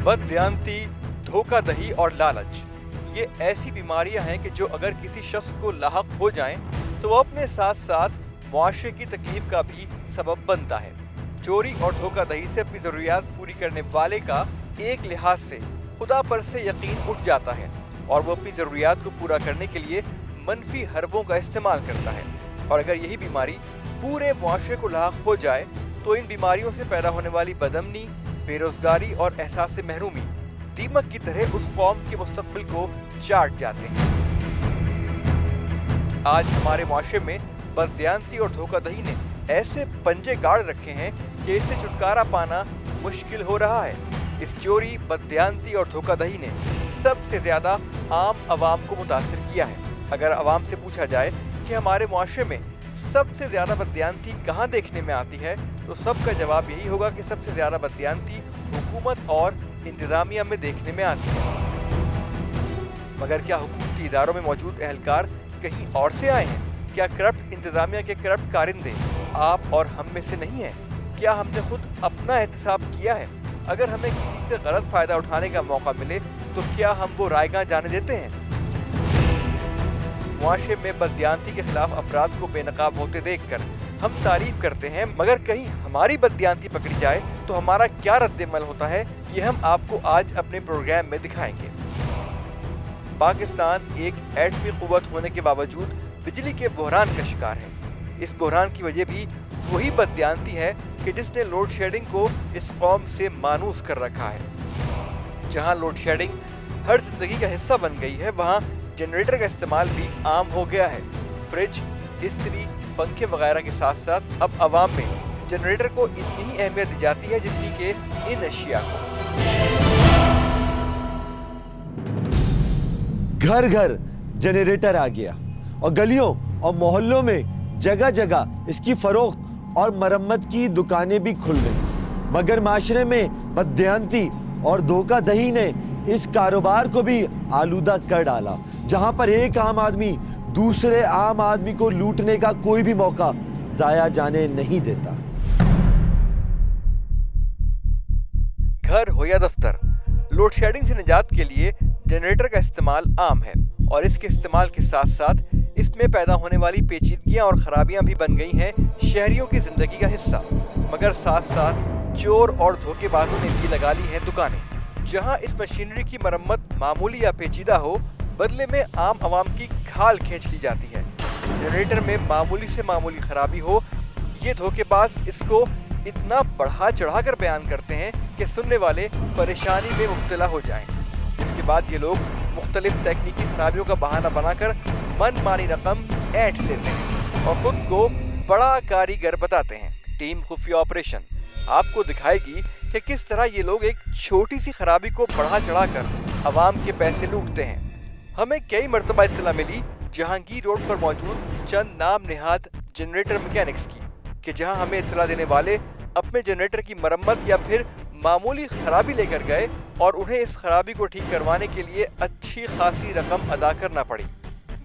बददियानती, धोखाधड़ी और लालच ये ऐसी बीमारियां हैं कि जो अगर किसी शख्स को लाहक हो जाएं तो वो अपने साथ साथ मुआशरे की तकलीफ का भी सबब बनता है। चोरी और धोखाधड़ी से अपनी ज़रूरियात पूरी करने वाले का एक लिहाज से खुदा पर से यकीन उठ जाता है और वो अपनी ज़रूरियात को पूरा करने के लिए मनफी हरबों का इस्तेमाल करता है। और अगर यही बीमारी पूरे मुआशरे को लाहक हो जाए तो इन बीमारियों से पैदा होने वाली बदअमनी, बेरोजगारी और एहसास महरूमी दीमक की तरह उस कौम के मुस्तकबिल को चाट जाते हैं। आज हमारे मुआशरे में बददियानती और धोखाधड़ी ने ऐसे पंजे गाड़ रखे हैं कि इससे छुटकारा पाना मुश्किल हो रहा है। इस चोरी, बददियानती और धोखाधड़ी ने सबसे ज्यादा आम आवाम को मुतासिर किया है। अगर आवाम से पूछा जाए कि हमारे मुआशरे में सबसे ज्यादा बददियानती कहाँ देखने में आती है तो सबका जवाब यही होगा कि सबसे ज्यादा बददियानती हुकूमत और इंतजामिया में देखने में आती है। मगर क्या हुकूमती इदारों में मौजूद एहलकार कहीं और से आए हैं? क्या करप्ट इंतजामिया के करप्ट कारिंदे आप और हम में से नहीं हैं? क्या हमने खुद अपना एहतसाब किया है? अगर हमें किसी से गलत फायदा उठाने का मौका मिले तो क्या हम वो रायगां जाने देते हैं? मुआशरे में बददियानती के खिलाफ अफराद को बेनकाब होते देखकर हम तारीफ करते हैं, मगर कहीं हमारी बददियानती पकड़ी जाए तो हमारा क्या रद्द-ए-अमल होता है, ये हम आपको आज अपने प्रोग्राम में दिखाएंगे। पाकिस्तान एक एटमी कुव्वत होने के बावजूद बिजली के बहरान का शिकार है। इस बहरान की वजह भी वही बददियानती है कि जिसने लोड शेडिंग को इस कौम से मानूस कर रखा है। जहां लोड शेडिंग हर जिंदगी का हिस्सा बन गई है, वहां जनरेटर का इस्तेमाल भी आम हो गया है। फ्रिज, इस्त्री, पंखे वगैरह के साथ साथ अब आवाम में जनरेटर को इतनी ही अहमियत दी जाती है जितनी के इन अशिया को। घर घर जनरेटर आ गया और गलियों और मोहल्लों में जगह जगह इसकी फरोख्त और मरम्मत की दुकानें भी खुल गई। मगर माशरे में बददियानती और धोखाधड़ी ने इस कारोबार को भी आलूदा कर डाला, जहां पर एक आम आदमी दूसरे आम आदमी को लूटने का कोई भी मौका जाया जाने नहीं देता। घर हो या दफ्तर, लोड शेडिंग से निजात के लिए जनरेटर का इस्तेमाल आम है और इसके इस्तेमाल के साथ साथ इसमें पैदा होने वाली पेचीदगियां और खराबियां भी बन गई हैं शहरियों की जिंदगी का हिस्सा। मगर साथ साथ चोर और धोखेबाजों ने भी लगा ली हैं दुकानें। जहां इस मशीनरी की मरम्मत मामूली या पेचीदा हो, बदले में आम आवाम की खाल खींच ली जाती है। जनरेटर में मामूली से मामूली खराबी हो, ये धोखेबाज इसको इतना बढ़ा चढ़ाकर बयान करते हैं कि सुनने वाले परेशानी में मुब्तला हो जाएं। इसके बाद ये लोग मुख्तलिफ तकनीकी खराबियों का बहाना बनाकर मनमानी रकम ऐंठ लेते हैं और खुद को बड़ा कारीगर बताते हैं। टीम खुफिया ऑपरेशन आपको दिखाएगी कि किस तरह ये लोग एक छोटी सी खराबी को बढ़ा चढ़ाकर आवाम के पैसे लूटते हैं। हमें कई मरतबा इत्तला मिली जहांगीर रोड पर मौजूद चंद नाम नेहाद जनरेटर मैकेनिक्स की कि जहां हमें इत्तला देने वाले अपने जनरेटर की मरम्मत या फिर मामूली खराबी लेकर गए और उन्हें इस खराबी को ठीक करवाने के लिए अच्छी खासी रकम अदा करना पड़ी।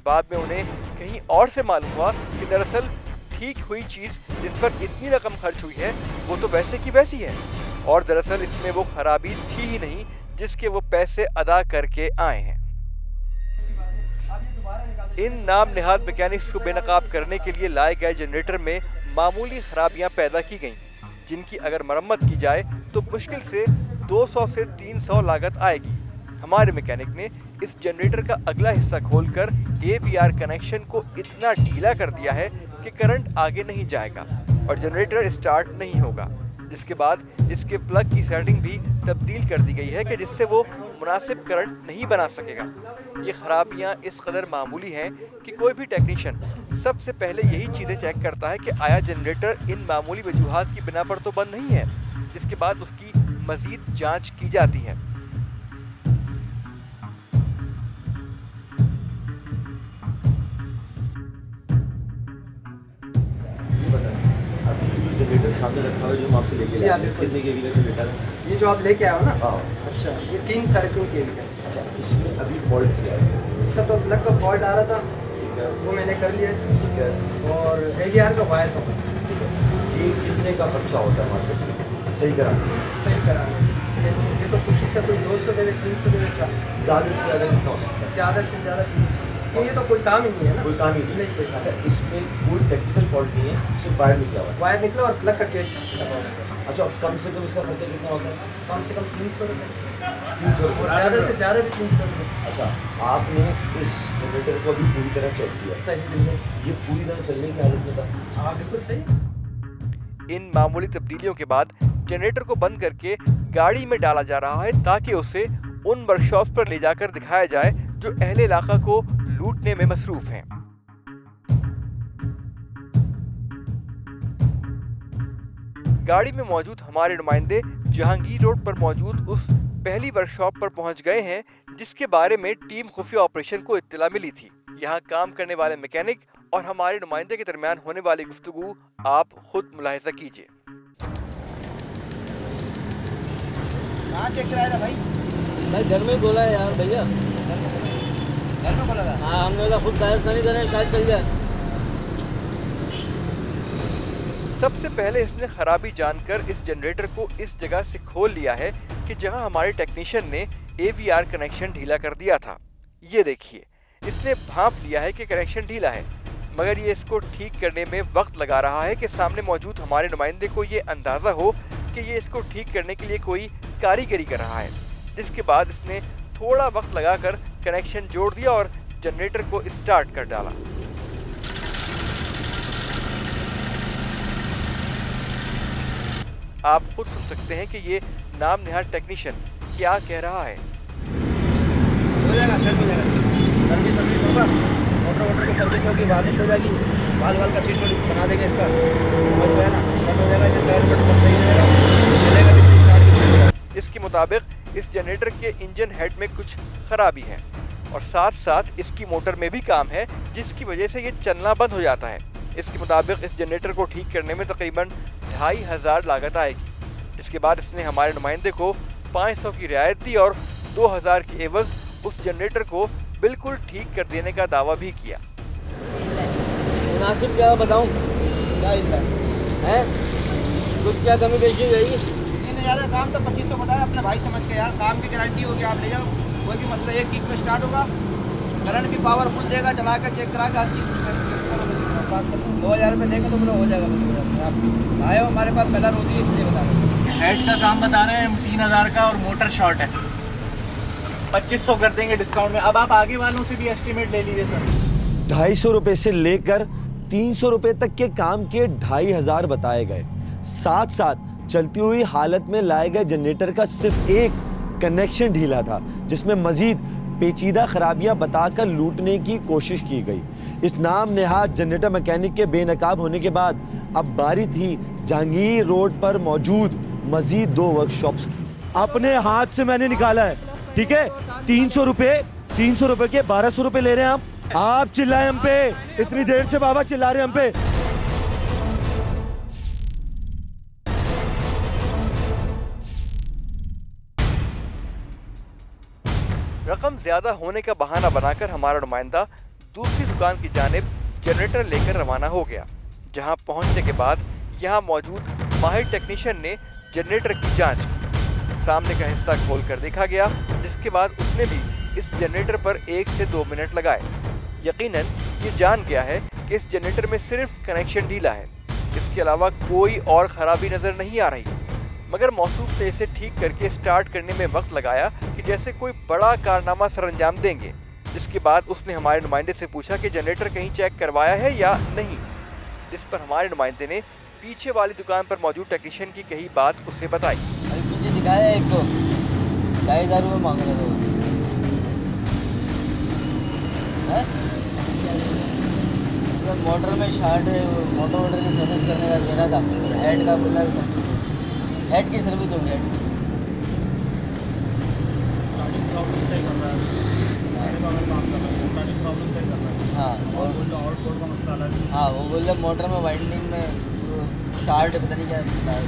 बाद में उन्हें कहीं और से मालूम हुआ कि दरअसल ठीक हुई चीज़ जिस पर इतनी रकम खर्च हुई है वो तो वैसे की वैसी है और दरअसल इसमें वो खराबी थी ही नहीं जिसके वो पैसे अदा करके आए हैं। इन नाम नेहाद मैकेनिक्स को बेनकाब करने के लिए लाए गए जनरेटर में मामूली खराबियां पैदा की गईं, जिनकी अगर मरम्मत की जाए तो मुश्किल से 200 से 300 लागत आएगी। हमारे मैकेनिक ने इस जनरेटर का अगला हिस्सा खोलकर AVR कनेक्शन को इतना ढीला कर दिया है कि करंट आगे नहीं जाएगा और जनरेटर स्टार्ट नहीं होगा। जिसके बाद इसके प्लग की सेटिंग भी तब्दील कर दी गई है कि जिससे वो मुनासिब करंट नहीं बना सकेगा। ये खराबियां इस कदर मामूली हैं कि कोई भी टेक्नीशियन सबसे पहले यही चीज़ें चेक करता है कि आया जनरेटर इन मामूली वजूहात की बिना पर तो बंद नहीं है। जिसके बाद उसकी मज़ीद जांच की जाती है। जनरेटर सामने रखा हुआ जो हम आपसे लेके आए हैं, कितने केवी का जनरेटर है? ये जो आप लेके आए हो ना? हाँ। अच्छा, ये 3 साढ़े 3 केवी का। अच्छा, इसमें अभी फॉल्ट क्या है? इसका तो प्लग का फॉल्ट आ रहा था, ठीक है, वो मैंने कर लिया। ठीक है। और AVR का वायर था बस। ठीक है। ये कितने का खर्चा होता है मार्केट में सही कराने? सही कराने ये तो खुशी से तो पहले 300 देने का। ज़्यादा से ज़्यादा कितना हो सकता है? ज़्यादा से ज़्यादा 300। ये तो कोई काम ही नहीं है ना। कोई काम ही नहीं। कोई अच्छा, इसमें कोई टेक्निकल फॉल्ट नहीं है, सिर्फ वायर निकला हुआ है। वायर निकला और प्लग का केस लगा हुआ है। अच्छा, कम से कम इसका खर्चा कितना होता है? कम से कम 300 रुपये। 300 और ज़्यादा से ज़्यादा भी 300 रुपये। अच्छा, आपने इस जनरेटर को अभी पूरी तरह चेक किया? सही बिल्कुल। ये पूरी तरह चलने की हालत में था? हाँ बिल्कुल सही। इन मामूली तब्दीलियों के बाद जनरेटर को बंद करके गाड़ी में डाला जा रहा है ताकि उसे उन वर्कशॉप पर ले जाकर दिखाया जाए जो अहले इलाका को लूटने में मसरूफ हैं। गाड़ी में मौजूद हमारे नुमाइंदे जहांगीर रोड पर मौजूद उस पहली वर्कशॉप पर पहुंच गए हैं जिसके बारे में टीम खुफिया ऑपरेशन को इत्तला मिली थी। यहाँ काम करने वाले मैकेनिक और हमारे नुमाइंदे के दरमियान होने वाली गुफ्तगू आप खुद मुलाहिजा कीजिए। कहाँ चेक कराया था भाई? भाई घर में बोला है यार भैया। घर में बोला था? हाँ, हमने बोला खुद राजस्थानी करें शायद चल जाए। सबसे पहले इसने खराबी जानकर इस जनरेटर को इस जगह से खोल लिया है कि जहां हमारे टेक्नीशियन ने AVR कनेक्शन ढीला कर दिया था। ये देखिए, इसने भांप लिया है कि कनेक्शन ढीला है, मगर ये इसको ठीक करने में वक्त लगा रहा है कि सामने मौजूद हमारे नुमाइंदे को ये अंदाज़ा हो कि ये इसको ठीक करने के लिए कोई कारीगरी कर रहा है। जिसके बाद इसने थोड़ा वक्त लगाकर कनेक्शन जोड़ दिया और जनरेटर को स्टार्ट कर डाला। आप खुद सुन सकते हैं कि ये नाम निहाद टेक्नीशियन क्या कह रहा है। हो जाएगा सर, हो जाएगा। सर्विस होगा, मोटर की सर्विस होगी, वार्निश हो जाएगी, बाल का सीट बना देंगे इसका, समझ में ना, सब हो जाएगा। सब सही रहेगा। इसके मुताबिक इस जनरेटर के इंजन हेड में कुछ खराबी है और साथ साथ इसकी मोटर में भी काम है जिसकी वजह से ये चलना बंद हो जाता है। इसके मुताबिक इस जनरेटर को ठीक करने में तकरीबन 2500 लागत आएगी। इसके बाद इसने हमारे नुमाइंदे को 500 की रियायत दी और 2000 की एवज उस जनरेटर को बिल्कुल ठीक कर देने का दावा भी किया। मुनासिब क्या बताऊं? क्या है कुछ क्या कमी पेशी हो जाएगी? 3000 का काम तो 2500 बताया अपने भाई समझ के यार। काम की गारंटी होगी, आप ले जाओ, कोई भी मसला एक किक में स्टार्ट होगा, करंट भी पावरफुल देगा, चला कर चेक करा कर हर चीज़ 2000 रुपये देंगे तो बोलो हो जाएगा। आप आए हो हमारे पास कलर होती है इसलिए बता रहे हैं। हेड का काम बता रहे हैं 3000 का और मोटर शॉर्ट है, 2500 कर देंगे डिस्काउंट में। अब आप आगे वालों से भी एस्टीमेट ले लीजिए सर। 250 रुपए से लेकर 300 रुपए तक के काम के 2500 बताए गए। साथ साथ चलती हुई हालत में लाए गए जनरेटर का सिर्फ एक कनेक्शन ढीला था जिसमें मजीद पेचीदा खराबियां बताकर लूटने की कोशिश की गई। इस नाम नेहाद जनरेटर मैकेनिक के बेनकाब होने के बाद अब बारी थी जहांगीर रोड पर मौजूद मजीद 2 वर्कशॉप्स की। अपने हाथ से मैंने निकाला है, ठीक है? 300 रुपए के 1200 रुपए ले रहे हैं आप चिल्लाए हम पे, इतनी देर से बाबा चिल्ला रहे हम पे। रकम ज्यादा होने का बहाना बनाकर हमारा नुमाइंदा दूसरी दुकान की जानिब जनरेटर लेकर रवाना हो गया। जहां पहुंचने के बाद यहां मौजूद माहिर टेक्नीशियन ने जनरेटर की जांच की। सामने का हिस्सा खोलकर देखा गया, जिसके बाद उसने भी इस जनरेटर पर 1 से 2 मिनट लगाए। यकीनन ये जान गया है कि इस जनरेटर में सिर्फ कनेक्शन ढीला है, इसके अलावा कोई और खराबी नजर नहीं आ रही। मगर मौसूफ ने इसे ठीक करके स्टार्ट करने में वक्त लगाया कि जैसे कोई बड़ा कारनामा सरअंजाम देंगे। जिसके बाद उसने हमारे नुमाइंदे से पूछा कि जनरेटर कहीं चेक करवाया है या नहीं, जिस पर हमारे नुमाइंदे ने पीछे वाली दुकान पर मौजूद टेक्नीशियन की कही बात उसे बताई। अभी पीछे दिखाया एक को 2500 रुपये मांग रहे थे। मोटर में शार्ट है, मोटर की सर्विस करने का देना था, हेड का बोला हेड की सर्विस होगी। हेड हाँ वो बोल रहे मोटर में वाइंडिंग में शार्ट पता नहीं क्या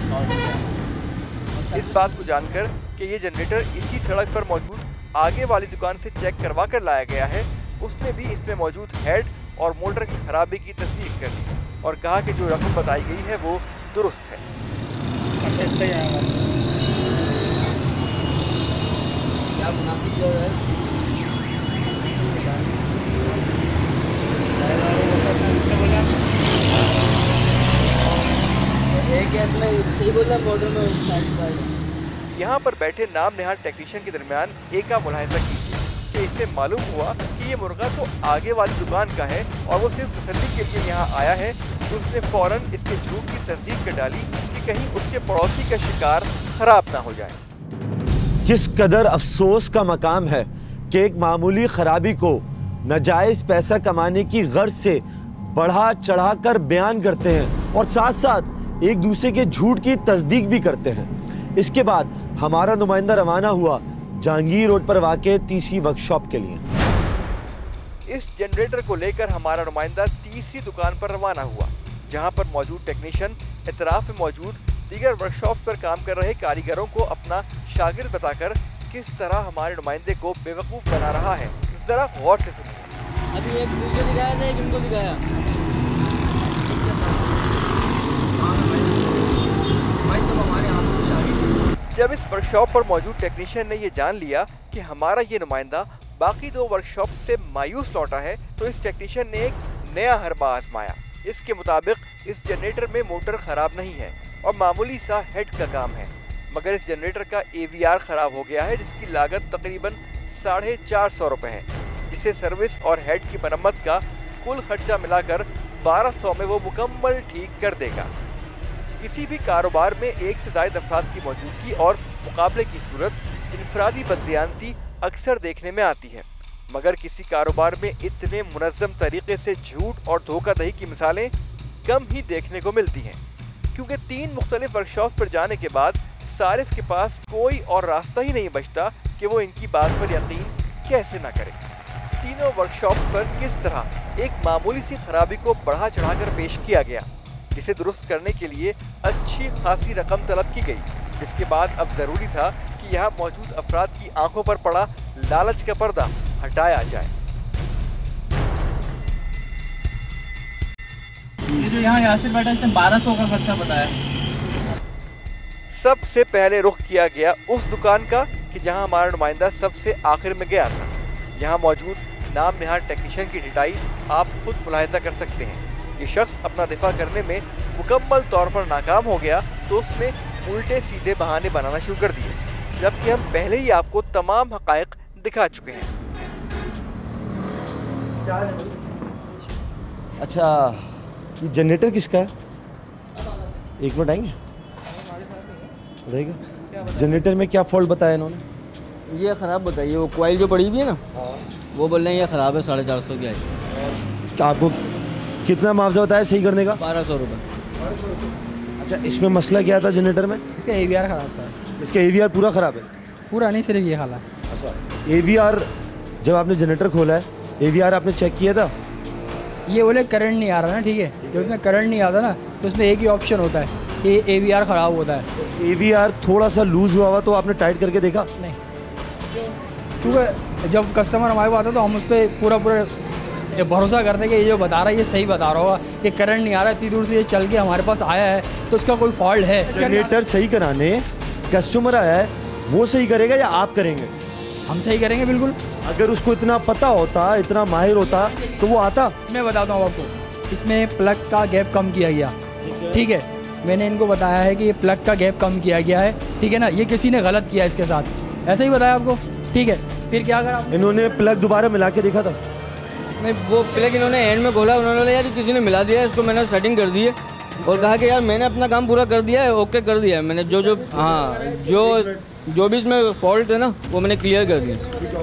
शॉर्ट है। इस बात को जानकर कि ये जनरेटर इसी सड़क पर मौजूद आगे वाली दुकान से चेक करवा कर लाया गया है, उसने भी इसमें मौजूद हेड और मोटर की खराबी की तस्दीक कर दी और कहा कि जो रकम बताई गई है वो दुरुस्त है। क्या नासिक जो है एक गैस में सही बोला मोटर में 60। यहाँ पर बैठे नाम निहार टेक्नीशियन के दरमियान एक का मुलाहिजा कीजिए कि इससे मालूम हुआ कि ये मुर्गा तो आगे वाली दुकान का है और वो सिर्फ तसल्ली के लिए यहाँ आया है। तो उसने फौरन इसके झूठ की तरजीह कर डाली कि कहीं उसके पड़ोसी का शिकार खराब ना हो जाए। किस कदर अफसोस का मकाम है कि एक मामूली खराबी को नाजायज पैसा कमाने की गर्ज से बढ़ा चढ़ा कर बयान करते हैं और साथ साथ एक दूसरे के झूठ की तस्दीक भी करते हैं। इसके बाद हमारा नुमाइंदा रवाना हुआ जहांगीर रोड पर वाक़े तीसरी वर्कशॉप के लिए। इस जनरेटर को लेकर हमारा नुमाइंदा तीसरी दुकान पर रवाना हुआ, जहां पर मौजूद टेक्नीशियन इतराफ में मौजूद दीगर वर्कशॉप्स पर काम कर रहे कारीगरों को अपना शागिर्द बताकर किस तरह हमारे नुमाइंदे को बेवकूफ़ बना रहा है। जरा गौर से सुनिए। अभी एक मुझे दिखाया था, एक इनको दिखाया। जब इस वर्कशॉप पर मौजूद टेक्नीशियन ने ये जान लिया कि हमारा ये नुमाइंदा बाकी दो वर्कशॉप से मायूस लौटा है, तो इस टेक्नीशियन ने एक नया हरबा आजमाया। इसके मुताबिक इस जनरेटर में मोटर ख़राब नहीं है और मामूली सा हेड का काम है, मगर इस जनरेटर का AVR ख़राब हो गया है, जिसकी लागत तकरीबन 450 रुपये है, जिसे सर्विस और हेड की मरम्मत का कुल खर्चा मिलाकर 1200 में वो मुकम्मल ठीक कर देगा। किसी भी कारोबार में एक से ज़ायद अफराद की मौजूदगी और मुकाबले की सूरत इनफरादी बददियानती अक्सर देखने में आती है, मगर किसी कारोबार में इतने मुनज़्ज़म तरीके से झूठ और धोखाधड़ी की मिसालें कम ही देखने को मिलती हैं, क्योंकि 3 मुख्तलिफ वर्कशॉप पर जाने के बाद सारिफ के पास कोई और रास्ता ही नहीं बचता कि वो इनकी बात पर यकीन कैसे ना करे। तीनों वर्कशॉप पर किस तरह एक मामूली सी खराबी को बढ़ा चढ़ाकर पेश किया गया, जिसे दुरुस्त करने के लिए अच्छी खासी रकम तलब की गई, जिसके बाद अब ज़रूरी था कि यहाँ मौजूद अफराद की आंखों पर पड़ा लालच का पर्दा हटाया जाए। ये जो यहाँ यासिर बैठा इसने 1200 का खर्चा बताया। सबसे पहले रुख किया गया उस दुकान का कि जहां हमारा नुमाइंदा सबसे आखिर में गया था। यहां मौजूद नाम निहार टेक्नीशियन की डिटाई आप खुद मुलाहिजा कर सकते हैं। ये शख्स अपना दिफा करने में मुकम्मल तौर पर नाकाम हो गया, तो उसने उल्टे सीधे बहाने बनाना शुरू कर दिए, जबकि हम पहले ही आपको तमाम हक़ाइक़ दिखा चुके हैं। अच्छा, ये जनरेटर किसका है? एक मिनट आएंगे, बताइएगा जनरेटर में क्या फॉल्ट बताया इन्होंने? ये ख़राब बताइए, वो कॉइल जो पड़ी हुई है ना, वो बोल रहे हैं ये ख़राब है, 450 की आई। क्या आपको कितना मुआवजा बताया सही करने का? 1200 रुपये। अच्छा, इसमें मसला क्या था जनरेटर में? इसका AVR ख़राब था। इसका AVR पूरा ख़राब है? पूरा नहीं, सिर्फ ये खाला। अच्छा, AVR जब आपने जनरेटर खोला है, AVR आपने चेक किया था? ये बोले करंट नहीं आ रहा ना, ठीक है, जब उसमें करंट नहीं आता ना तो उसमें एक ही ऑप्शन होता है कि AVR ख़राब होता है। AVR थोड़ा सा लूज़ हुआ हुआ तो आपने टाइट करके देखा? नहीं, क्योंकि जब कस्टमर हमारे पास आता तो हम उस पर पूरा भरोसा करते हैं कि ये जो बता रहा है ये सही बता रहा होगा, कि करंट नहीं आ रहा है, इतनी दूर से ये चल के हमारे पास आया है तो उसका कोई फॉल्ट है। जनरेटर सही कराने कस्टमर आया है, वो सही करेगा या आप करेंगे? हम सही करेंगे बिल्कुल। अगर उसको इतना पता होता, इतना माहिर होता तो वो आता। मैं बताता हूँ आपको, इसमें प्लग का गैप कम किया गया, ठीक है, मैंने इनको बताया है कि ये प्लग का गैप कम किया गया है, ठीक है ना, ये किसी ने गलत किया इसके साथ, ऐसा ही बताया आपको, ठीक है। फिर क्या करा, इन्होंने प्लग दोबारा मिला के देखा था? नहीं, वो प्लग इन्होंने एंड में खोला, उन्होंने बोला यार किसी ने मिला दिया है इसको, मैंने सेटिंग कर दी है और कहा कि यार मैंने अपना काम पूरा कर दिया है, ओके कर दिया है मैंने, जो भी इसमें फॉल्ट है ना वो मैंने क्लियर कर दिया।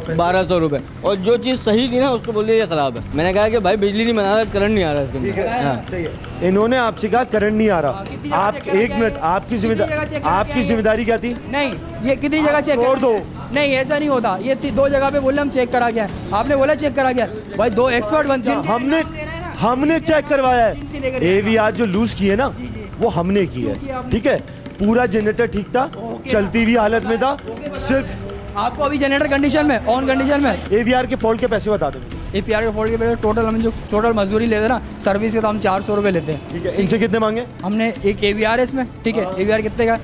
1200 रुपये, और जो चीज़ सही थी ना उसको बोल दिया ये ख़राब है। मैंने कहा कि भाई बिजली नहीं बना रहा, करंट नहीं आ रहा इसके अंदर। हाँ, सही है। इन्होंने आपसे कहा करंट नहीं आ रहा, आप एक मिनट, आपकी जिम्मेदारी क्या थी? नहीं, ये कितनी जगह चेक छोड़ दो। नहीं, ऐसा नहीं होता, ये 2 जगह पे बोले हम चेक करा गया, आपने बोला चेक करा गया, भाई 2 एक्सपर्ट बनते हैं। हमने चेक करवाया है, AVR जो लूज की है ना वो हमने की है, ठीक है। पूरा जनरेटर ठीक था, चलती हुई हालत में था, सिर्फ आपको अभी जनरेटर कंडीशन में, ऑन कंडीशन में। AVR के फॉल्ट के पैसे बता दो। AVR के फॉल्ट के पैसे टोटल, हम जो टोटल मजदूरी लेते हैं ना सर्विस के, तो हम 400 रुपये लेते हैं, ठीक है। इनसे कितने मांगे? हमने एक AVR है इसमें, ठीक है, AVR कितने का,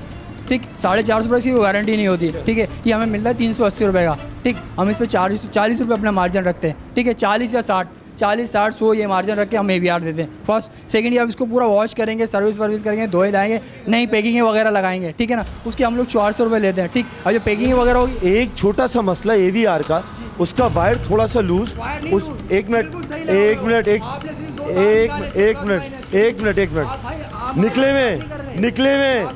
ठीक, 450 रुपये की वारंटी नहीं होती, ठीक है। ये हमें मिलता है 380 रुपये का, ठीक। हम इस पर 40 रुपये अपना मार्जिन रखते हैं, ठीक है। 40 या 60, 40, 60, 100 ये मार्जिन रख के हम AVR देते हैं। फर्स्ट सेकंड, आप इसको पूरा वॉश करेंगे, सर्विस करेंगे, धोए धाएंगे, नई पैकिंग वगैरह लगाएंगे, ठीक है ना। उसके हम लोग 400 रुपये लेते हैं, ठीक। अब जो पैकिंग वगैरह होगी, एक छोटा सा मसला AVR का, उसका वायर थोड़ा सा लूज, उस एक मिनट निकले में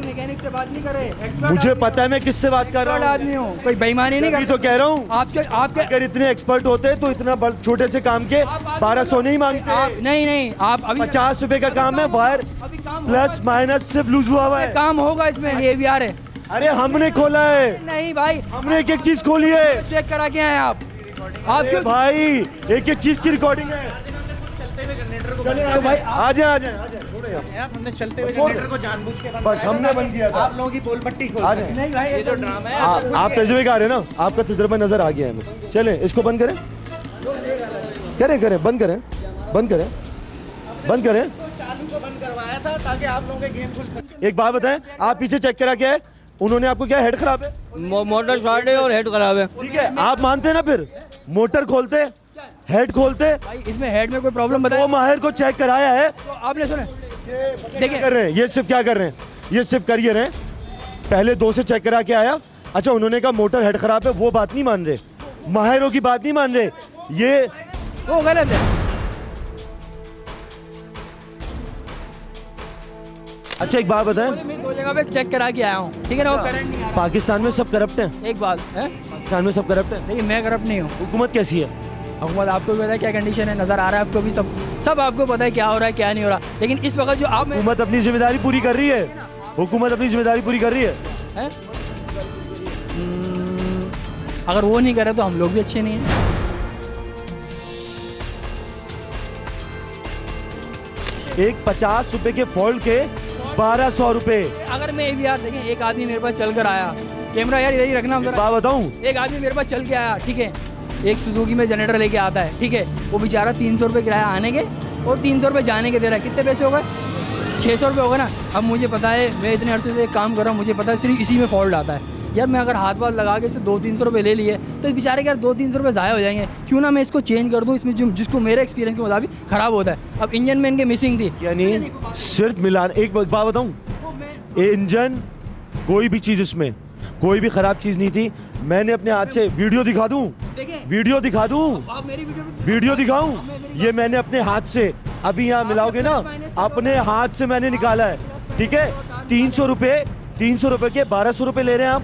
मैकेनिक से बात नहीं कर रहे, मुझे पता है मैं किससे बात कर रहा हूँ, आदमी हूँ, कोई बेईमानी नहीं कर, तो कह रहा हूँ। आपके अगर इतने एक्सपर्ट होते तो इतना छोटे से काम के 1200 नहीं मांगते। नहीं, आप अभी 50 रुपए का काम है, वायर प्लस माइनस सिर्फ लूज हुआ है, काम होगा इसमें, ये AVR है। अरे हमने खोला है, नहीं भाई, हमने एक चीज खोली है, चेक करा के आए आप क्यों भाई, एक चीज की रिकॉर्डिंग है। चले भाई, आ जाए हमने चलते हुए जनरेटर को जानबूझ के बस हमने बंद किया था। आप लोगों की पोल पट्टी खोल आ जाए। नहीं भाई, ये जो ड्रामा है, आप तजुर्बेकार है ना, आपका तजुर्बा नजर आ गया है हमें। चलें इसको बंद करें, बंद करें। चालू को बंद करवाया था ताकि आप लोगों के गेम खुल सके। एक बात बताएं, आप पीछे चेक करा क्या है, उन्होंने आपको क्या, हेड खराब है, मोटर शॉर्ट है और हेड खराब है, ठीक है। आप मानते हैं ना, फिर मोटर खोलते, हेड खोलते, भाई इसमें हेड में कोई प्रॉब्लम वो बताया, माहिर को चेक कराया है, तो आपने सुना, देखिए कर रहे हैं ये सिर्फ क्या कर रहे हैं, ये सिर्फ करिए रहे, पहले 2 से चेक करा के आया। अच्छा, उन्होंने कहा मोटर हेड खराब है, वो बात नहीं मान रहे, माहिरों की बात नहीं मान रहे, ये वो गलत है। अच्छा एक बात बताएं, मैं 2 जगह पे चेक करा के आया हूँ, ठीक है ना, वो करंट नहीं आ रहा। पाकिस्तान में सब करप्ट हैं, एक बात है, पाकिस्तान में सब करप्ट हैं, देखिए मैं करप्ट नहीं हूँ, हुकूमत कैसी है, हुकूमत आपको भी पता है क्या कंडीशन है, नज़र आ रहा है आपको भी, सब आपको पता है क्या हो रहा है क्या नहीं हो रहा। लेकिन इस वक्त जो आप हुकूमत अपनी जिम्मेदारी पूरी कर रही है, हुकूमत अपनी जिम्मेदारी पूरी कर रही है। अगर वो नहीं करे तो हम लोग भी अच्छे नहीं हैं। एक 50 रुपए के फॉल्ट के 1200 रुपए। अगर मैं AVR देखें, एक आदमी मेरे पास चल कर आया, कैमरा यार इधर ही रखना, बात बताऊं, एक आदमी मेरे पास चल के आया, ठीक है, एक सुजुकी में जनरेटर लेके आता है, ठीक है, वो बेचारा 300 रुपये किराया आने के और 300 रुपये जाने के दे रहा है, कितने पैसे हो गए, 600 रुपये हो गए ना। अब मुझे पता है, मैं इतने अरसे से काम कर रहा हूँ, मुझे पता है सिर्फ इसी में फॉल्ट आता है यार। मैं अगर हाथ लगा के इससे 200-300 रुपये ले लिए तो इस बेचारे के यार 200-300 रुपये ज़ाया हो जाएंगे, क्यों ना मैं इसको चेंज कर दूँ, इसमें जिसको मेरे एक्सपीरियंस के मुताबिक ख़राब होता है। अब इंजन में इनके मिसिंग थी, यानी सिर्फ मिलान, एक बात बताऊं, इंजन कोई भी चीज़, इसमें कोई भी ख़राब चीज़ नहीं थी। मैंने अपने हाथ से वीडियो दिखा दूं, वीडियो दिखाऊं, ये मैंने अपने हाथ से, अभी यहाँ मिलाओगे ना, अपने हाथ से मैंने निकाला है, ठीक है। 300 रुपये के 1200 रुपये ले रहे हैं आप,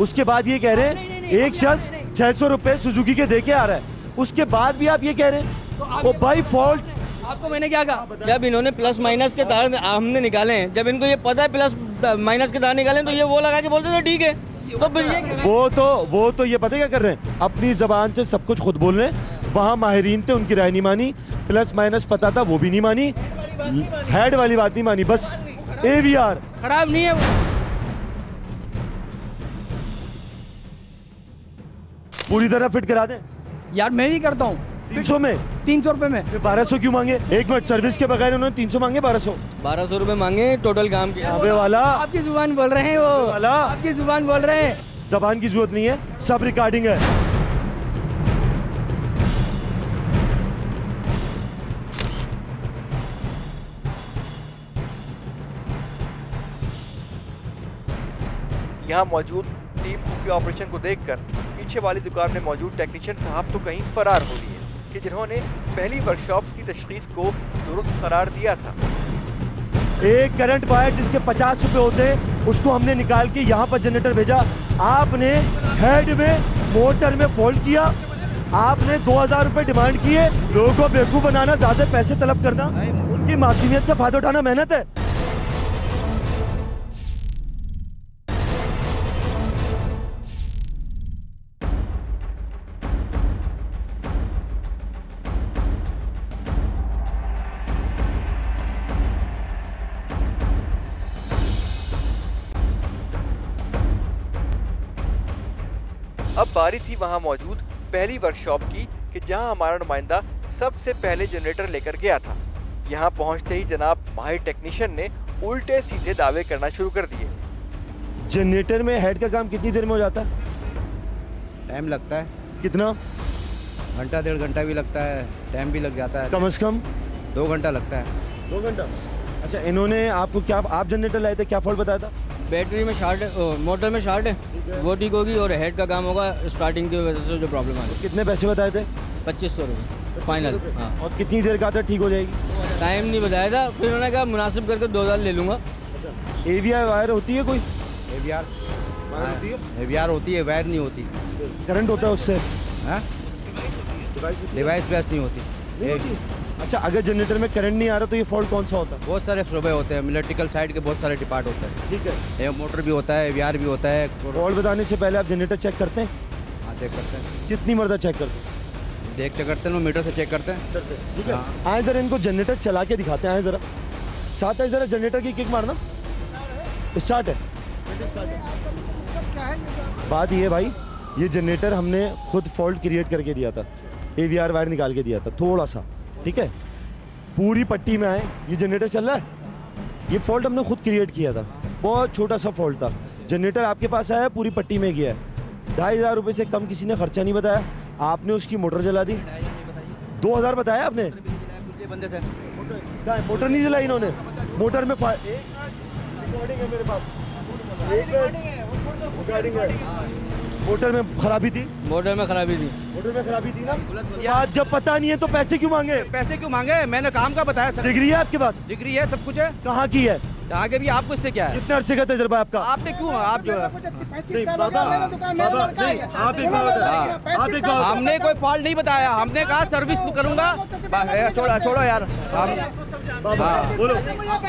उसके बाद ये कह रहे हैं एक शख्स 600 रुपये सुजुकी के दे के आ रहा है, उसके बाद भी आप ये कह रहे हैं ओ भाई फॉल्ट। आपको मैंने क्या कहा, जब इन्होंने प्लस माइनस के तार हमने निकाले हैं, जब इनको ये पता है प्लस माइनस के तार निकाले तो ये वो लगा के बोलते थे ठीक है, तो फिर ये वो तो ये पता क्या कर रहे हैं, अपनी जबान से सब कुछ खुद बोल रहे हैं। वहाँ माहिरीन थे, उनकी राय नहीं मानी, प्लस माइनस पता था वो भी नहीं मानी, हेड वाली बात नहीं मानी, बस AVR खराब नहीं है वो। पूरी तरह फिट करा दें यार, मैं भी करता हूँ 300 में, 300 रुपये में, 1200 क्यों मांगे, एक मिनट, सर्विस के बगैर उन्होंने 300 मांगे, 1200 रुपये मांगे टोटल काम के। अबे वाला, आपकी जुबान बोल रहे हैं वो वाला, आपकी जुबान बोल रहे हैं, जबान की जरूरत नहीं है, सब रिकॉर्डिंग है। यहाँ मौजूद टीम खुफिया ऑपरेशन को देखकर पीछे वाली दुकान में मौजूद टेक्नीशियन साहब तो कहीं फरार हो लिए कि जिन्होंने पहली वर्कशॉप्स की तशखीस को दुरुस्त करार दिया था। एक करंट वायर जिसके 50 रुपए होते, उसको हमने निकाल के यहाँ पर जनरेटर भेजा, आपने हेड में मोटर में फॉल्ट किया, आपने 2000 रुपए डिमांड किए, लोगों को बेवकूफ बनाना, ज्यादा पैसे तलब करना, उनकी मासूमियत का फायदा उठाना मेहनत है। अब बारी थी वहां मौजूद पहली वर्कशॉप की कि जहां हमारा नुमाइंदा सबसे पहले जनरेटर लेकर गया था। यहां पहुंचते ही जनाब माहिर टेक्नीशियन ने उल्टे सीधे दावे करना शुरू कर दिए। जनरेटर में हेड का काम कितनी देर में हो जाता है? टाइम लगता है, कितना? घंटा 1.5 घंटा भी लगता है, टाइम भी लग जाता है। कम से कम 2 घंटा लगता है। 2 घंटा? अच्छा, इन्होंने आपको क्या, आप जनरेटर लाए थे, क्या फॉल्ट बताया था? बैटरी में शार्ट है, मोटर में शार्ट है, वो ठीक होगी, और हेड का काम होगा स्टार्टिंग की वजह से जो प्रॉब्लम आ रही है। कितने पैसे बताए थे? 2500 रुपये फाइनल। हाँ, और कितनी देर का था ठीक हो जाएगी? टाइम नहीं बताया था, फिर उन्होंने कहा मुनासिब करके 2000 ले लूँगा। AVR वायर होती है कोई? AVR वायर होती है? AVR होती है, वायर नहीं होती। करंट होता है उससे? हाँ, डिवाइस वैस नहीं होती। अच्छा, अगर जनरेटर में करंट नहीं आ रहा तो ये फॉल्ट कौन सा होता है? बहुत सारे शोबे होते हैं, इलेक्ट्रिकल साइड के बहुत सारे डिपार्ट होते हैं। ठीक है। मोटर भी होता है, AVR भी होता है। फॉल्ट बताने से पहले आप जनरेटर चेक करते हैं? हाँ, चेक करते हैं। कितनी मरतबा चेक करते हैं? देख के करते हैं, मीटर से चेक करते हैं। ठीक है। आए जरा इनको जनरेटर चला के दिखाते हैं। आए जरा साथ, आए जरा जनरेटर की किक मारना। स्टार्ट है। बात ये भाई, ये जनरेटर हमने खुद फॉल्ट क्रिएट करके दिया था, AVR वायर निकाल के दिया था थोड़ा सा। ठीक है, पूरी पट्टी में आए, ये जनरेटर चल रहा है, ये फॉल्ट हमने खुद क्रिएट किया था, बहुत छोटा सा फॉल्ट था। जनरेटर आपके पास आया, पूरी पट्टी में गया है, 2500 रुपये से कम किसी ने खर्चा नहीं बताया। आपने उसकी मोटर जला दी। 2000 बताया आपने? बंदे थे, मोटर नहीं जलाई इन्होंने। मोटर में रिकॉर्डिंग है मेरे पास, रिकॉर्डिंग है। मोटर में खराबी थी? मोटर में खराबी थी। मोटर में खराबी थी ना? बात जब पता नहीं है तो पैसे क्यों मांगे? पैसे क्यों मांगे? मैंने काम का बताया सर। डिग्री है आपके पास? डिग्री है, सब कुछ है। कहाँ की है? आगे भी आपको इससे क्या है? कितने अरसे का तजर्बा है आपका? आपने क्यों, आप जो है नहीं बाबा, बाबा नहीं, आप एक बात बताइए, आप एक बात हमने कोई फॉल्ट नहीं बताया, हमने कहा सर्विस करूंगा। छोड़ो यार, बाबा बोलो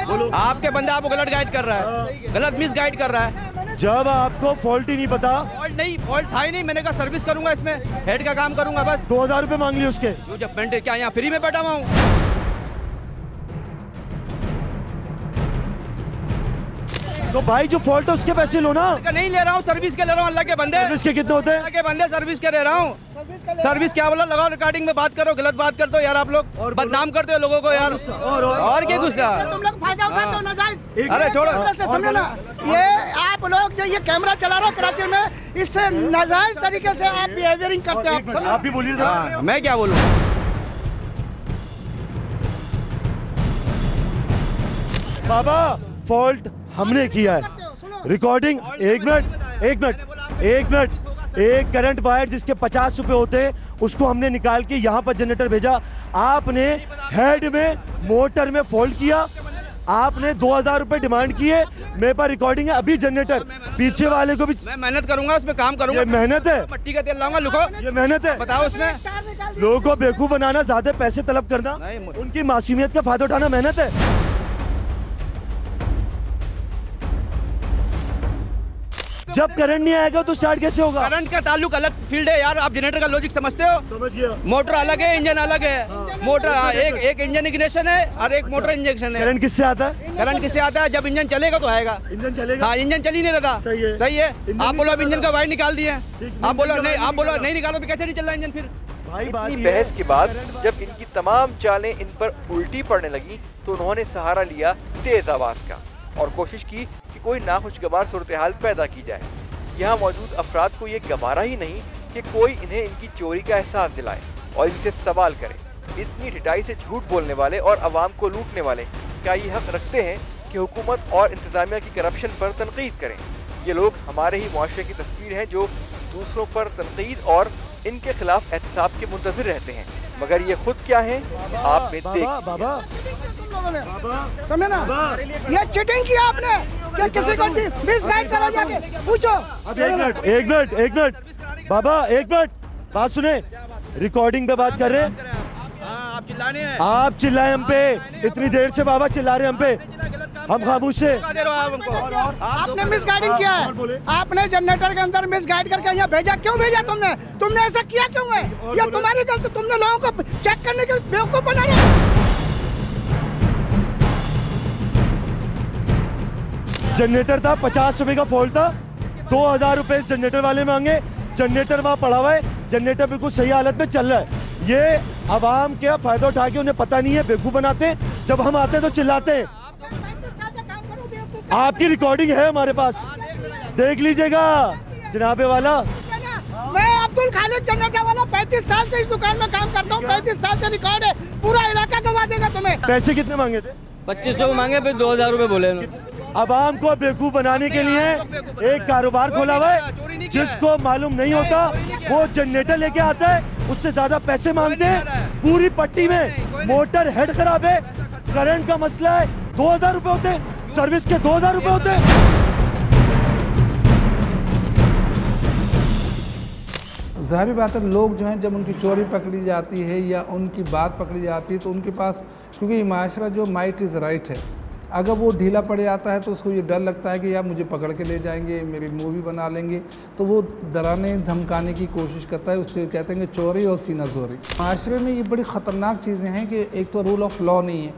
बोलो। आपके बंदा आपको गलत गाइड कर रहा है, गलत मिस गाइड कर रहा है। जब आपको फॉल्ट ही नहीं पता। फॉल्ट था ही नहीं, मैंने कहा सर्विस करूंगा, इसमें हेड का काम करूंगा बस। 2000 रुपये मांग लिए उसके। जब मैं क्या यहाँ फ्री में बैठा हुआ हूँ? तो भाई जो फॉल्ट है उसके पैसे लो ना। नहीं ले रहा हूँ, सर्विस के ले रहा हूँ। अल्लाह के बंदे, सर्विस के कितने होते हैं? अल्लाह के बंदे सर्विस के ले रहा हूँ। सर्विस क्या बोला? लगाओ रिकॉर्डिंग में बात करो, गलत बात करते हो यार आप लोग, बदनाम करते हो लोगों को यार। और क्या गुस्सा? तुम लोग फायदा उठाते हो नाजायज। अरे छोड़ो, समझो ना, ये आप लोग जो ये कैमरा चला रहे हो कराची में, इससे नाजायज तरीके से आप बिहेवियरिंग करते हो। आप भी बोलिए जरा। मैं क्या बोलूँ? बाबा फॉल्ट हमने किया है, रिकॉर्डिंग। एक मिनट, एक करंट वायर जिसके 50 रुपए होते हैं उसको हमने निकाल के यहाँ पर जनरेटर भेजा। आपने हेड में मोटर में फॉल्ट किया, आपने 2000 रुपए डिमांड किए, मेरे पास रिकॉर्डिंग है। अभी जनरेटर पीछे वाले को भी मैं मेहनत करूंगा, उसमें काम करूंगा। ये मेहनत है, मट्टी का तेल लाऊंगा। लिखो, ये मेहनत है। बताओ उसमें। लोगों को बेवकूफ बनाना, ज्यादा पैसे तलब करना, उनकी मासूमियत का फायदा उठाना मेहनत है। जब करंट नहीं आएगा तो स्टार्ट कैसे होगा? करंट का ताल्लुक अलग फील्ड है यार, आप जनरेटर का लॉजिक समझते हो? समझ गया। मोटर अलग है, इंजन अलग है। मोटर एक इंजन इग्निशन है और एक मोटर इंजेक्शन है। करंट किससे आता है? करंट किससे आता है? जब इंजन चलेगा तो आएगा। इंजन चलेगा? हाँ, इंजन चल ही नहीं रहा। सही है। आप बोलो अब इंजन का वायर निकाल दिए, आप बोलो नहीं निकालो तो कैसे नहीं चल रहा इंजन? फिर इतनी बहस के बाद जब इनकी तमाम चालें इन पर उल्टी पड़ने लगी तो उन्होंने सहारा लिया तेज आवाज का और कोशिश की कि कोई नाखुशगवार सूरत हाल पैदा की जाए। यहाँ मौजूद अफराद को ये गवारा ही नहीं कि कोई इन्हें इनकी चोरी का एहसास दिलाए और इनसे सवाल करे। इतनी ढिठाई से झूठ बोलने वाले और आवाम को लूटने वाले क्या ये हक रखते हैं कि हुकूमत और इंतजामिया की करप्शन पर तनकीद करें? ये लोग हमारे ही मुआशरे की तस्वीर हैं जो दूसरों पर तनकीद और इनके खिलाफ एहतसाब के मुंतज़िर रहते हैं, मगर ये खुद क्या हैं आपने देख। बाबा समझे ना, ये चीटिंग किया आपने क्या? किसी को मिसगाइड करा जाके पूछो। अब एक मिनट बाबा, एक मिनट बात सुने, रिकॉर्डिंग पे बात कर रहे हैं। आप चिल्लाने हैं, आप चिल्लाए हम पे, इतनी देर से बाबा चिल्ला रहे हम पे, हम खामोश से। आपने मिसगाइडिंग किया है, आपने जनरेटर के अंदर मिसगाइड करके यहाँ भेजा। क्यों भेजा तुमने ऐसा किया क्यों है? ये तुम्हारी गलती, तुमने लोगों को चेक करने के बेवकूफ बना रहे। जनरेटर था, 50 रुपए का फॉल्ट था, 2000 रुपए इस जनरेटर वाले मांगे। जनरेटर वहाँ पड़ा हुआ है, जनरेटर बिल्कुल सही हालत में चल रहा है। ये आवाम का फायदा उठा के, उन्हें पता नहीं है, बेवकूफ बनाते हैं। जब हम आते हैं तो चिल्लाते हैं। आपकी रिकॉर्डिंग है हमारे पास, देख लीजिएगा जनाबे वाला। मैं अब्दुल खालिद जनरेटर वाला 35 साल से इस दुकान में काम करता हूँ। 35 साल से रिकॉर्ड है, पूरा इलाका गवा देगा तुम्हें। पैसे कितने मांगे थे? 2500 मांगे, फिर 2000 रुपए बोले। आवाम को बेवकूफ बनाने के लिए एक कारोबार खोला हुआ है। जिसको मालूम नहीं होता वो जनरेटर लेके आता है, उससे ज्यादा पैसे मांगते हैं। पूरी पट्टी में मोटर हेड खराब है, करंट का मसला है, 2000 रुपए होते हैं, सर्विस के 2000 रुपए होते हैं। ज़ाहिर बात है, लोग जो हैं जब उनकी चोरी पकड़ी जाती है या उनकी बात पकड़ी जाती है तो उनके पास, क्योंकि ये माशरा जो माइट इज़ राइट है, अगर वो ढीला पड़ जाता है तो उसको ये डर लगता है कि यार मुझे पकड़ के ले जाएंगे, मेरी मूवी बना लेंगे, तो वो डराने धमकाने की कोशिश करता है। उससे कहते हैं कि चोरी और सीना जोरी। माशरे में ये बड़ी ख़तरनाक चीज़ें हैं कि एक तो रूल ऑफ लॉ नहीं है,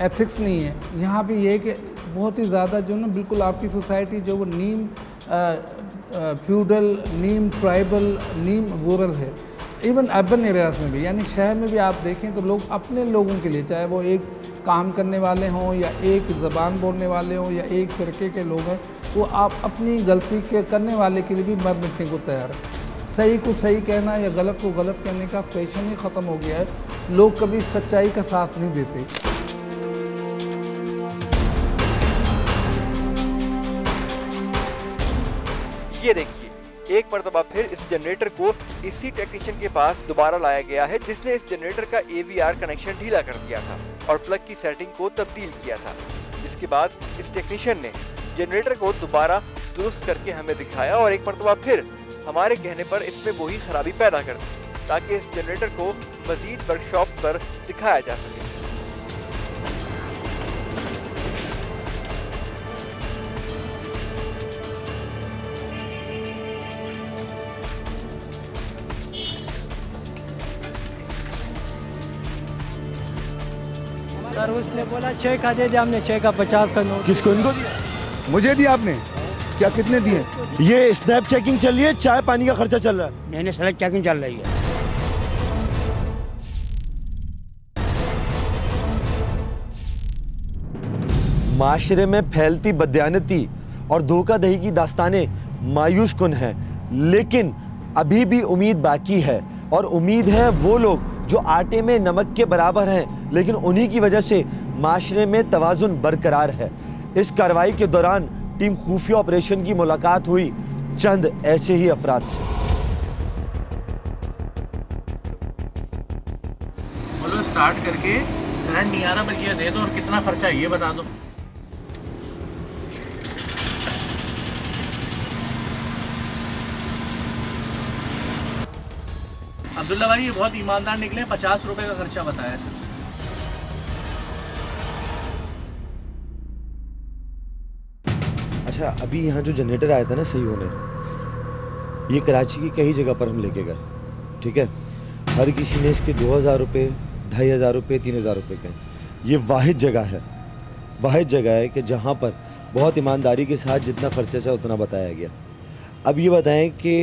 एथिक्स नहीं है। यहाँ पे ये है कि बहुत ही ज़्यादा जो ना बिल्कुल आपकी सोसाइटी जो वो नीम फ्यूडल, नीम ट्राइबल, नीम रूरल है। इवन अर्बन एरियाज़ में भी, यानी शहर में भी आप देखें तो लोग अपने लोगों के लिए, चाहे वो एक काम करने वाले हों या एक ज़बान बोलने वाले हों या एक फ़िरके के लोग हैं, वो आप अपनी गलती के करने वाले के लिए भी मर मिटने को तैयार है। सही को सही कहना या गलत को गलत कहने का फैशन ही ख़त्म हो गया है। लोग कभी सच्चाई का साथ नहीं देते। ये देखिए, एक मरतबा फिर इस जनरेटर को इसी टेक्नीशियन के पास दोबारा लाया गया है जिसने इस जनरेटर का AVR कनेक्शन ढीला कर दिया था और प्लग की सेटिंग को तब्दील किया था। इसके बाद इस टेक्नीशियन ने जनरेटर को दोबारा दुरुस्त करके हमें दिखाया और एक मरतबा फिर हमारे कहने पर इसमें वही खराबी पैदा कर दी ताकि इस जनरेटर को मजीद वर्कशॉप पर दिखाया जा सके। सर उसने बोला 6 का दे दिया, हमने 6 का 50 का नोट। किसको? इनको दिया? मुझे दिया आपने? क्या कितने दिए? ये स्नैप चेकिंग चल रही है, चाय पानी का खर्चा चल रहा है। नहीं, सड़क चेकिंग चल रही है। माशरे में फैलती बदयानती और धोखाधड़ी की दास्तानें मायूस कुन हैं, लेकिन अभी भी उम्मीद बाकी है। और उम्मीद है वो लोग जो आटे में नमक के बराबर हैं, लेकिन उन्हीं की वजह से माशरे में तवाज़ुन बरकरार है। इस कार्रवाई के दौरान टीम खुफिया ऑपरेशन की मुलाकात हुई चंद ऐसे ही अफराद से। बोलो स्टार्ट करके करंट नहीं आ रहा, बस ये दे दो और कितना खर्चा ये बता दो। अब्दुल्ला भाई ये बहुत ईमानदार निकले, 50 रुपए का खर्चा बताया सर। अच्छा, अभी यहाँ जो जनरेटर आया था ना सही होने, ये कराची की कई जगह पर हम लेके गए, ठीक है। हर किसी ने इसके 2000 रुपये, 2500 रुपये, 3000 रुपये के। ये वाहिद जगह है कि जहाँ पर बहुत ईमानदारी के साथ जितना खर्चा चाहे उतना बताया गया। अब ये बताएं कि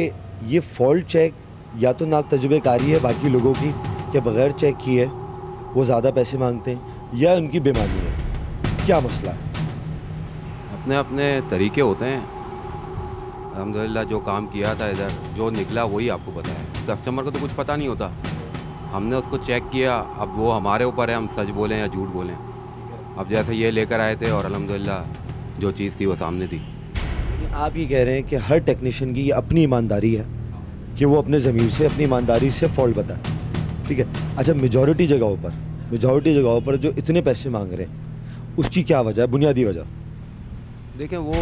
ये फॉल्ट चेक या तो नाक तजुर्बेकारी है बाकी लोगों की कि बग़ैर चेक किए वो ज़्यादा पैसे मांगते हैं, या उनकी बेमानी है, क्या मसला है? अपने अपने तरीके होते हैं। अल्हम्दुलिल्लाह जो काम किया था इधर जो निकला वही आपको पता है। कस्टमर को तो कुछ पता नहीं होता, हमने उसको चेक किया। अब वो हमारे ऊपर है, हम सच बोलें या झूठ बोलें। अब जैसे ये लेकर आए थे और अल्हम्दुलिल्लाह जो चीज़ थी वो सामने थी। आप ये कह रहे हैं कि हर टेक्नीशियन की ये अपनी ईमानदारी है कि वो अपने ज़मीर से, अपनी ईमानदारी से फॉल्ट बताए, ठीक है। अच्छा, मेजॉरिटी जगहों पर जो इतने पैसे मांग रहे हैं उसकी क्या वजह है, बुनियादी वजह? देखें, वो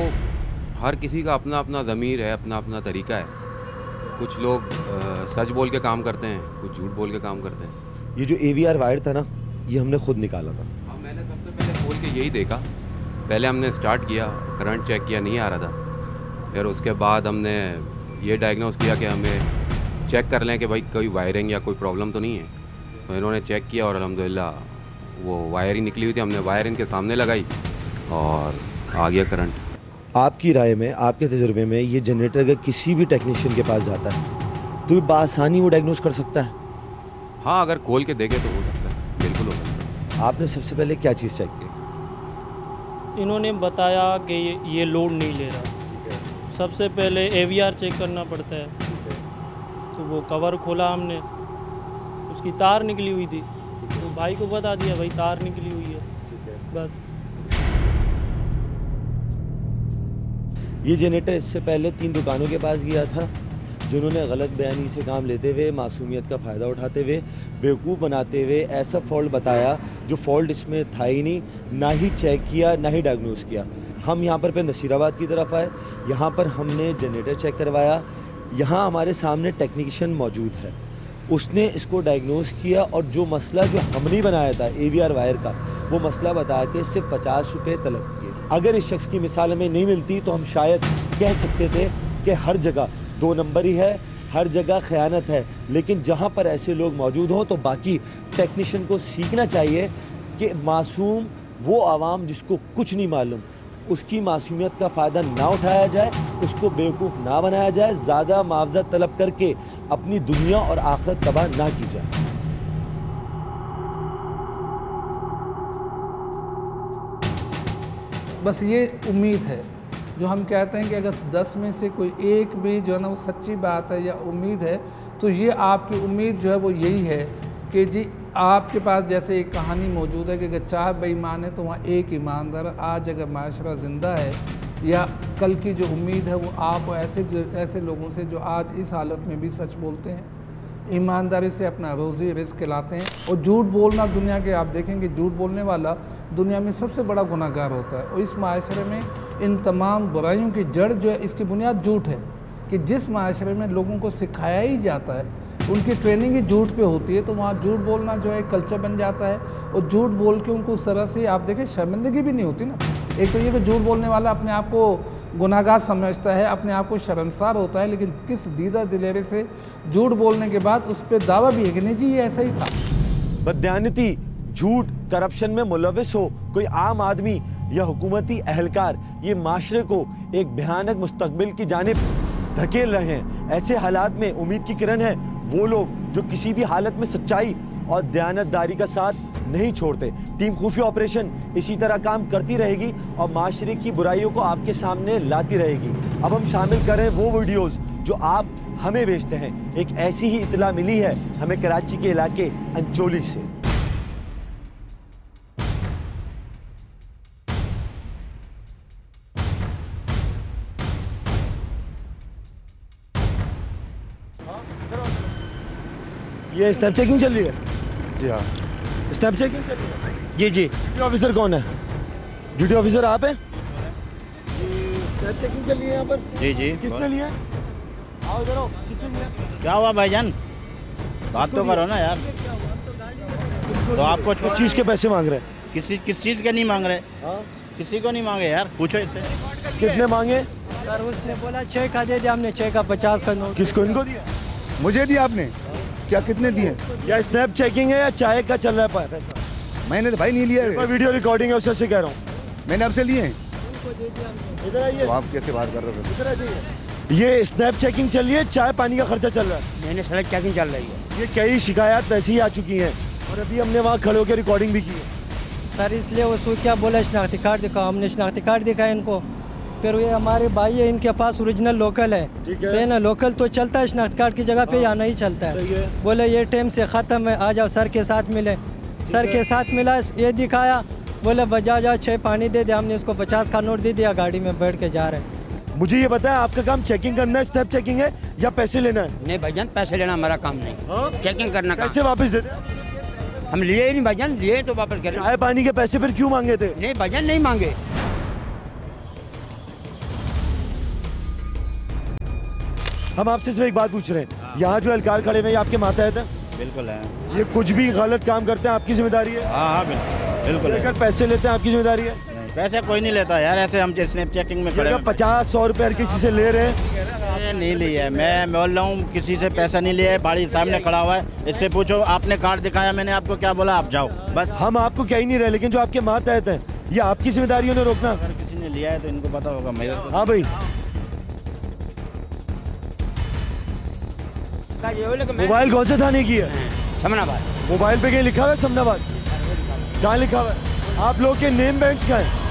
हर किसी का अपना अपना ज़मीर है, अपना अपना तरीका है। कुछ लोग सच बोल के काम करते हैं, कुछ झूठ बोल के काम करते हैं। ये जो AVR वायर था ना, ये हमने खुद निकाला था। हाँ, मैंने सबसे पहले खोल के यही देखा। पहले हमने स्टार्ट किया, करंट चेक किया, नहीं आ रहा था। फिर उसके बाद हमने ये डायग्नोस किया कि हमें चेक कर लें कि भाई कोई वायरिंग या कोई प्रॉब्लम तो नहीं है। तो इन्होंने चेक किया और अल्हम्दुलिल्लाह वो वायरिंग निकली हुई थी। हमने वायर इनके सामने लगाई और आ गया करंट। आपकी राय में, आपके तजुर्बे में, ये जनरेटर अगर किसी भी टेक्नीशियन के पास जाता है तो बासानी वो डायग्नोस कर सकता है? हाँ, अगर खोल के देखे तो हो सकता है, बिल्कुल हो सकता है। आपने सबसे पहले क्या चीज़ चेक की? इन्होंने बताया कि ये लोड नहीं ले रहा, सबसे पहले AVR चेक करना पड़ता है, तो वो कवर खोला हमने, उसकी तार निकली हुई थी, तो भाई को बता दिया भाई तार निकली हुई है, बस। ये जनरेटर इससे पहले 3 दुकानों के पास गया था, जिन्होंने गलत बयानी से काम लेते हुए, मासूमियत का फ़ायदा उठाते हुए, बेवकूफ़ बनाते हुए ऐसा फॉल्ट बताया जो फॉल्ट इसमें था ही नहीं, ना ही चेक किया ना ही डायग्नोस किया। हम यहाँ पर नसीराबाद की तरफ आए, यहाँ पर हमने जनरेटर चेक करवाया। यहाँ हमारे सामने टेक्नीशियन मौजूद है, उसने इसको डायग्नोस किया और जो मसला जो हमने बनाया था AVR वायर का, वो मसला बता के सिर्फ 50 रुपये तलब किए। अगर इस शख्स की मिसाल हमें नहीं मिलती तो हम शायद कह सकते थे कि हर जगह 2 नंबर ही है, हर जगह ख़यानत है। लेकिन जहाँ पर ऐसे लोग मौजूद हों तो बाकी टेक्नीशियन को सीखना चाहिए कि मासूम वो आवाम जिसको कुछ नहीं मालूम, उसकी मासूमियत का फ़ायदा ना उठाया जाए, उसको बेवकूफ़ ना बनाया जाए, ज़्यादा मुआवजा तलब करके अपनी दुनिया और आखिरत तबाह ना की जाए। बस ये उम्मीद है जो हम कहते हैं कि अगर 10 में से कोई एक भी जो है ना वो सच्ची बात है या उम्मीद है, तो ये आपकी उम्मीद जो है वो यही है कि जी आपके पास जैसे एक कहानी मौजूद है कि अगर 4 बेईमान है तो वहाँ एक ईमानदार। आज अगर माशरा ज़िंदा है या कल की जो उम्मीद है वो आप ऐसे लोगों से जो आज इस हालत में भी सच बोलते हैं, ईमानदारी से अपना रोज़ी रिज़्क़ लाते हैं। और झूठ बोलना दुनिया के आप देखेंगे, झूठ बोलने वाला दुनिया में सबसे बड़ा गुनहगार होता है। और इस माशरे में इन तमाम बुराइयों की जड़ जो है, इसकी बुनियाद झूठ है कि जिस माशरे में लोगों को सिखाया ही जाता है, उनकी ट्रेनिंग ही झूठ पे होती है, तो वहाँ झूठ बोलना जो है कल्चर बन जाता है। और झूठ बोल के उनको उस तरह से आप देखें शर्मिंदगी भी नहीं होती ना। एक तो ये कि झूठ बोलने वाला अपने आप को गुनाहगार समझता है, अपने आप को शर्मसार होता है, लेकिन किस दीदा दिलेरे से झूठ बोलने के बाद उस पर दावा भी है कि नहीं जी ये ऐसा ही था। बदयानती, झूठ, करप्शन में मुलविस हो कोई आम आदमी या हुकूमती अहलकार, ये माशरे को एक भयानक मुस्तकबिल की जानिब धकेल रहे हैं। ऐसे हालात में उम्मीद की किरण है वो लोग जो किसी भी हालत में सच्चाई और दयानतदारी का साथ नहीं छोड़ते। टीम खुफिया ऑपरेशन इसी तरह काम करती रहेगी और माशरे की बुराइयों को आपके सामने लाती रहेगी। अब हम शामिल करें वो वीडियोस जो आप हमें भेजते हैं। एक ऐसी ही इतला मिली है हमें कराची के इलाके अंचोली से। ये स्नैप चेकिंग चल रही है? जी हाँ, स्नैप चेकिंग चल रही है। जी जी। ड्यूटी ऑफिसर कौन है? ड्यूटी ऑफिसर आप हैं? स्नैप चेकिंग चल रही है यहाँ पर? जी जी। किसने लिया? आओ इधर आओ, किसने लिया? क्या हुआ भाईजान, बात तो करो ना यार। तो आपको किस चीज़ के पैसे मांग रहे हैं? किस चीज़ के नहीं मांग रहे? किसी को नहीं मांगे यार, पूछो इससे। कितने मांगे? सर उसने बोला 6 का दे दिया, हमने 6 का 50 का नोट। किसको? इनको दिया? मुझे दिया आपने? क्या कितने दिए? या स्नैप चेकिंग है या चाय का चल रहा है पैसा? मैंने तो भाई नहीं लिया। वीडियो रिकॉर्डिंग है उससे कह रहा हूँ। मैंने आपसे लिए हैं। इधर आइए। तो आप कैसे बात कर रहे हो? इधर आ जाइए। ये स्नैप चेकिंग चल रही है, चाय पानी का खर्चा चल रहा है। मैंने सड़क चेकिंग चल रही है। ये कई शिकायत वैसे ही आ चुकी हैं और अभी हमने वहाँ खड़े होकर रिकॉर्डिंग भी की है। सर इसलिए वो क्या बोला शनाख्ती कार्ड दिखाओ, हमने शनाख्ती कार्ड दिखाया इनको। फिर ये हमारे भाई है, इनके पास ओरिजिनल लोकल है, सही ना, लोकल तो चलता है, शनाख्ती कार्ड की जगह पे यहाँ नहीं चलता है। बोले ये टाइम से ख़त्म है, आ जाओ सर के साथ मिले। सर के साथ मिला, ये दिखाया, बोले बजा जाओ 6 पानी दे दे। हमने इसको 50 का नोट दे दिया, गाड़ी में बैठ के जा रहे हैं। मुझे ये बताया आपका काम चेकिंग करना है, स्नैप चेकिंग है या पैसे लेना है? नहीं भाईजान, पैसे लेना हमारा काम नहीं, चेकिंग करना। पैसे वापस दे दे। हम लिए ही नहीं भाईजान, लिए तो वापस कर। चाय पानी के पैसे फिर क्यों मांगे थे? नहीं भाईजान नहीं मांगे। हम आपसे सिर्फ एक बात पूछ रहे हैं, यहाँ जो एहलकार खड़े हुए हैं आपके मातहत हैं? बिल्कुल है। ये कुछ भी गलत काम करते हैं आपकी जिम्मेदारी है? हाँ बिल्कुल। लेकर पैसे लेते हैं आपकी जिम्मेदारी है? नहीं, पैसे कोई नहीं लेता यार, ऐसे हम स्नैप चेकिंग में खड़े 50-100 रुपए हर किसी से ले रहे हैं? नहीं लिया है, मैं बोल रहा हूँ किसी से पैसा नहीं लिया है। बाड़ी सामने खड़ा हुआ है, इससे पूछो। आपने कार्ड दिखाया, मैंने आपको क्या बोला, आप जाओ बस। हम आपको कह ही नहीं रहे, लेकिन जो आपके मातहत हैं ये आपकी जिम्मेदारी है उन्हें रोकना। अगर किसी ने लिया है तो इनको पता होगा। मेरे हाँ भाई, मोबाइल कौन से थाने की है? समनाबाद। मोबाइल पे कहीं लिखा हुआ है समनाबाद? कहाँ लिखा हुआ है? आप लोग के नेम बैंड्स कहाँ हैं?